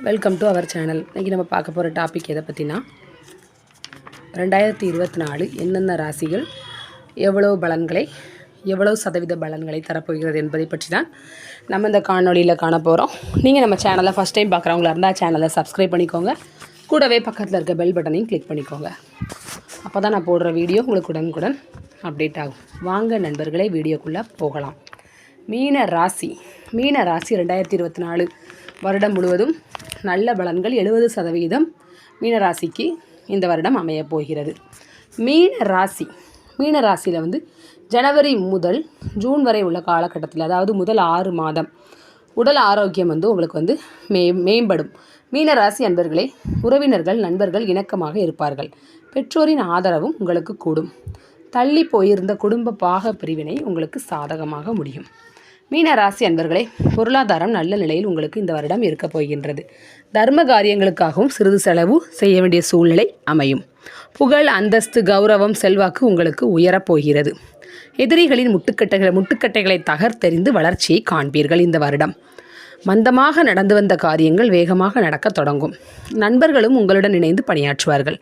Welcome to our channel. இன்றைக்கி நம்ம பார்க்க போகிற டாபிக் எதை பற்றினா 2024 என்னென்ன ராசிகள் எவ்வளவு சதவீத பலன்களை தரப்போகிறது என்பதை பற்றி தான் நம்ம இந்த காணொலியில் காண போகிறோம். நீங்கள் நம்ம சேனலை ஃபஸ்ட் டைம் பார்க்குறவங்களா இருந்தால் சேனலை சப்ஸ்கிரைப் பண்ணிக்கோங்க. கூடவே பக்கத்தில் இருக்க பெல் பட்டனையும் கிளிக் பண்ணிக்கோங்க. அப்போ தான் நான் போடுற வீடியோ உங்களுக்கு உடனுக்குடன் அப்டேட் ஆகும். வாங்க நண்பர்களே, வீடியோக்குள்ளே போகலாம். மீன ராசி 2024 வருடம் முழுவதும் நல்ல பலன்கள் 70% மீனராசிக்கு இந்த வருடம் அமையப் போகிறது. மீனராசியில் ஜனவரி முதல் ஜூன் வரை உள்ள காலகட்டத்தில், அதாவது முதல் 6 மாதம் உடல் ஆரோக்கியம் உங்களுக்கு மேம்படும். மீனராசி அன்பர்களே, உறவினர்கள் நண்பர்கள் இணக்கமாக இருப்பார்கள். பெற்றோரின் ஆதரவும் உங்களுக்கு கூடும். தள்ளி போயிருந்த குடும்ப பாக பிரிவினை உங்களுக்கு சாதகமாக முடியும். மீனராசி அன்பர்களே, பொருளாதாரம் நல்ல நிலையில் உங்களுக்கு இந்த வருடம் இருக்கப் போகின்றது. தர்ம காரியங்களுக்காகவும் சிறிது செலவு செய்ய வேண்டிய சூழ்நிலை அமையும். புகழ், அந்தஸ்து, கௌரவம், செல்வாக்கு உங்களுக்கு உயரப்போகிறது. எதிரிகளின் முட்டுக்கட்டைகளை தகர்த்தெறிந்து வளர்ச்சியை காண்பீர்கள். இந்த வருடம் மந்தமாக நடந்து வந்த காரியங்கள் வேகமாக நடக்க தொடங்கும். நண்பர்களும் உங்களுடன் இணைந்து பணியாற்றுவார்கள்.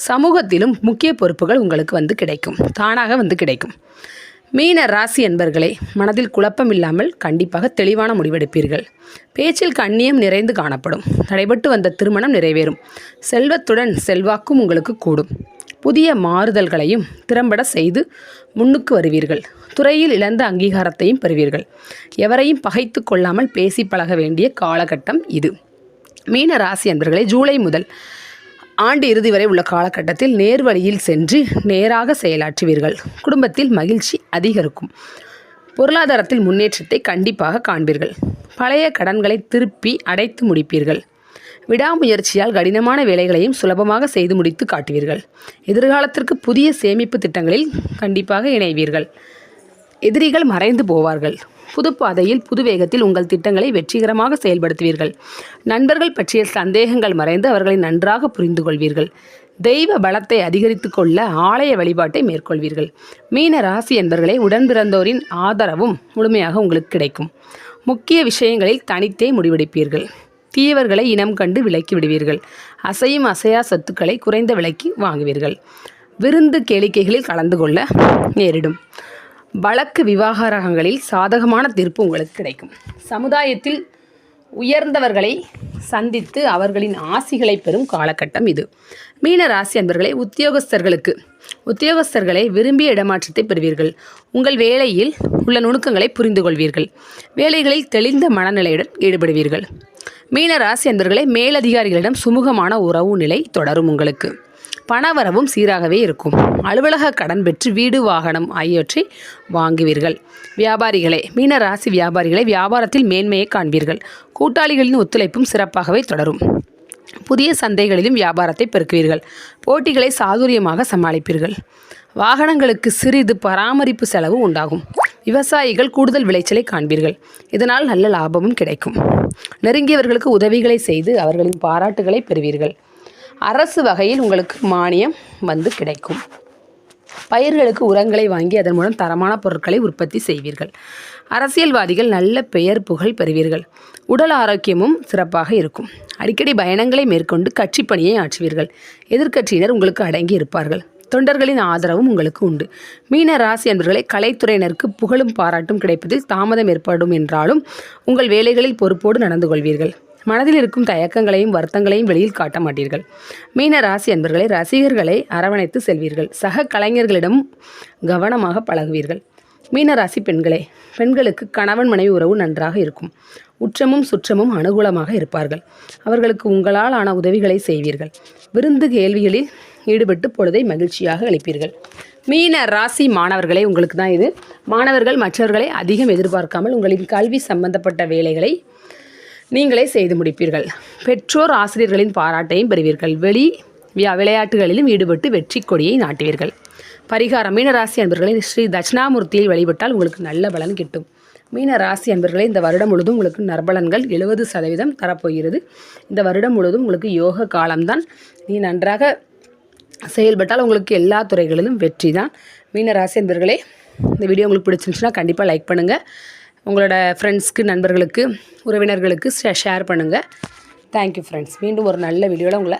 சமூகத்திலும் முக்கிய பொறுப்புகள் உங்களுக்கு தானாக கிடைக்கும். மீன ராசி என்பர்களே, மனதில் குழப்பம் இல்லாமல் கண்டிப்பாக தெளிவான முடிவெடுப்பீர்கள். பேச்சில் கண்ணியம் நிறைந்து காணப்படும். தடைபட்டு வந்த திருமணம் நிறைவேறும். செல்வத்துடன் செல்வாக்கும் உங்களுக்கு கூடும். புதிய மாறுதல்களையும் திறம்பட செய்து முன்னுக்கு வருவீர்கள். துறையில் இழந்த அங்கீகாரத்தையும் பெறுவீர்கள். எவரையும் பகைத்து கொள்ளாமல் பேசி பழக வேண்டிய காலகட்டம் இது. மீன ராசி என்பர்களே, ஜூலை முதல் ஆண்டு இறுதி வரை உள்ள காலகட்டத்தில் நேர்வழியில் சென்று நேராக செயலாற்றுவீர்கள். குடும்பத்தில் மகிழ்ச்சி அதிகரிக்கும். பொருளாதாரத்தில் முன்னேற்றத்தை கண்டிப்பாக காண்பீர்கள். பழைய கடன்களை திருப்பி அடைத்து முடிப்பீர்கள். விடாமுயற்சியால் கடினமான வேலைகளையும் சுலபமாக செய்து முடித்து காட்டுவீர்கள். எதிர்காலத்திற்கு புதிய சேமிப்பு திட்டங்களில் கண்டிப்பாக இணைவீர்கள். எதிரிகள் மறைந்து போவார்கள். புதுப்பாதையில் புது வேகத்தில் உங்கள் திட்டங்களை வெற்றிகரமாக செயல்படுத்துவீர்கள். நண்பர்கள் பற்றிய சந்தேகங்கள் மறைந்து அவர்களை நன்றாக புரிந்து கொள்வீர்கள். தெய்வ பலத்தை அதிகரித்து கொள்ள ஆலய வழிபாட்டை மேற்கொள்வீர்கள். மீன ராசி என்பவர்களே, உடன் பிறந்தோரின் ஆதரவும் முழுமையாக உங்களுக்கு கிடைக்கும். முக்கிய விஷயங்களில் தனித்தே முடிவெடுப்பீர்கள். தீயவர்களை இனம் கண்டு விலக்கி விடுவீர்கள். அசையும் அசையா சொத்துக்களை குறைந்த விலைக்கு வாங்குவீர்கள். விருந்து கேளிக்கைகளில் கலந்து கொள்ள நேரிடும். வழக்கு விவகாரங்களில் சாதகமான தீர்ப்பு உங்களுக்கு கிடைக்கும். சமுதாயத்தில் உயர்ந்தவர்களை சந்தித்து அவர்களின் ஆசிகளை பெறும் காலகட்டம் இது. மீன ராசி அன்பர்களே, உத்தியோகஸ்தர்களை விரும்பிய இடமாற்றத்தை பெறுவீர்கள். உங்கள் வேலையில் உள்ள நுணுக்கங்களை புரிந்து கொள்வீர்கள். வேலைகளில் தெளிந்த மனநிலையுடன் ஈடுபடுவீர்கள். மீன ராசி அன்பர்களே, மேலதிகாரிகளிடம் சுமூகமான உறவு நிலை தொடரும். உங்களுக்கு பணவரவும் சீராகவே இருக்கும். அலுவலக கடன் பெற்று வீடு, வாகனம் ஆகியவற்றை வாங்குவீர்கள். மீன ராசி வியாபாரிகளை வியாபாரத்தில் மேன்மையை காண்பீர்கள். கூட்டாளிகளின் ஒத்துழைப்பும் சிறப்பாகவே தொடரும். புதிய சந்தைகளிலும் வியாபாரத்தை பெருக்குவீர்கள். போட்டிகளை சாதுரியமாக சமாளிப்பீர்கள். வாகனங்களுக்கு சிறிது பராமரிப்பு செலவு உண்டாகும். விவசாயிகள் கூடுதல் விளைச்சலை காண்பீர்கள். இதனால் நல்ல லாபமும் கிடைக்கும். நெருங்கியவர்களுக்கு உதவிகளை செய்து அவர்களின் பாராட்டுகளை பெறுவீர்கள். அரசு வகையில் உங்களுக்கு மானியம் கிடைக்கும். பயிர்களுக்கு உரங்களை வாங்கி அதன் மூலம் தரமான பொருட்களை உற்பத்தி செய்வீர்கள். அரசியல்வாதிகள் நல்ல பெயர் புகழ் பெறுவீர்கள். உடல் ஆரோக்கியமும் சிறப்பாக இருக்கும். அடிக்கடி பயணங்களை மேற்கொண்டு கட்சி பணியை ஆற்றுவீர்கள். எதிர்க்கட்சியினர் உங்களுக்கு அடங்கி இருப்பார்கள். தொண்டர்களின் ஆதரவும் உங்களுக்கு உண்டு. மீன ராசி என்பவர்களை, கலைத்துறையினருக்கு புகழும் பாராட்டும் கிடைப்பதில் தாமதம் ஏற்படும் என்றாலும் உங்கள் வேலைகளில் பொறுப்போடு நடந்து கொள்வீர்கள். மனதில் இருக்கும் தயக்கங்களையும் வருத்தங்களையும் வெளியில் காட்ட மாட்டீர்கள். மீன ராசி அன்பர்களை, ரசிகர்களை அரவணைத்து செல்வீர்கள். சக கலைஞர்களிடம் கவனமாக பழகுவீர்கள். மீனராசி பெண்களுக்கு கணவன் மனைவி உறவு நன்றாக இருக்கும். உற்றமும் சுற்றமும் அனுகூலமாக இருப்பார்கள். அவர்களுக்கு உங்களால் ஆன உதவிகளை செய்வீர்கள். விருந்து கேள்விகளில் ஈடுபட்டு பொழுதை மகிழ்ச்சியாக அளிப்பீர்கள். மீன ராசி மாணவர்களே, உங்களுக்கு தான் இது. மாணவர்கள் மற்றவர்களை அதிகம் எதிர்பார்க்காமல் உங்களின் கல்வி சம்பந்தப்பட்ட வேலைகளை நீங்களே செய்து முடிப்பீர்கள். பெற்றோர் ஆசிரியர்களின் பாராட்டையும் பெறுவீர்கள். விளையாட்டுகளிலும் ஈடுபட்டு வெற்றி கொடியை நாட்டுவீர்கள். பரிகாரம்: மீனராசி அன்பர்களை, ஸ்ரீ தட்சிணாமூர்த்தியை வழிபட்டால் உங்களுக்கு நல்ல பலன் கிட்டும். மீன ராசி அன்பர்களே, இந்த வருடம் முழுவதும் உங்களுக்கு நற்பலன்கள் 70% தரப்போகிறது. இந்த வருடம் முழுவதும் உங்களுக்கு யோக காலம்தான். நீ நன்றாக செயல்பட்டால் உங்களுக்கு எல்லா துறைகளிலும் வெற்றி தான். மீன ராசி அன்பர்களே, இந்த வீடியோ உங்களுக்கு பிடிச்சிருந்துச்சுன்னா கண்டிப்பாக லைக் பண்ணுங்கள். உங்களோட ஃப்ரெண்ட்ஸ்க்கு, நண்பர்களுக்கு, உறவினர்களுக்கு ஷேர் பண்ணுங்கள். Thank you friends. மீண்டும் ஒரு நல்ல வீடியோவில் உங்களை